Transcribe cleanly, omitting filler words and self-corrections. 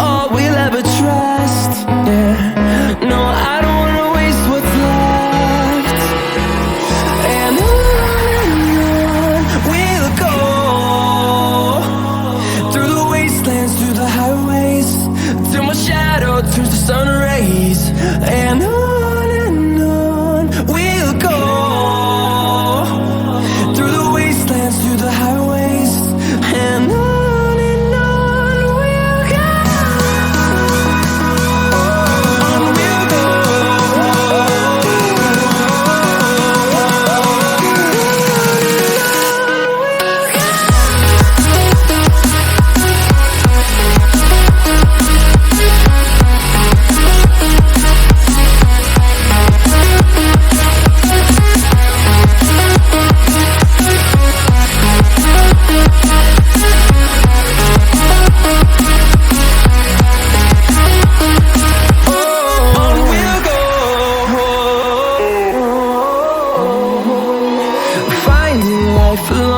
all we'll ever trust. Yeah, no, I don't wanna waste what's left. And on we'll go, through the wastelands, through the highways, till my shadow turns to sun rays. And on we'll go, through the wastelands, through the highways, and on we'll go. On we'll go. Finding life alone.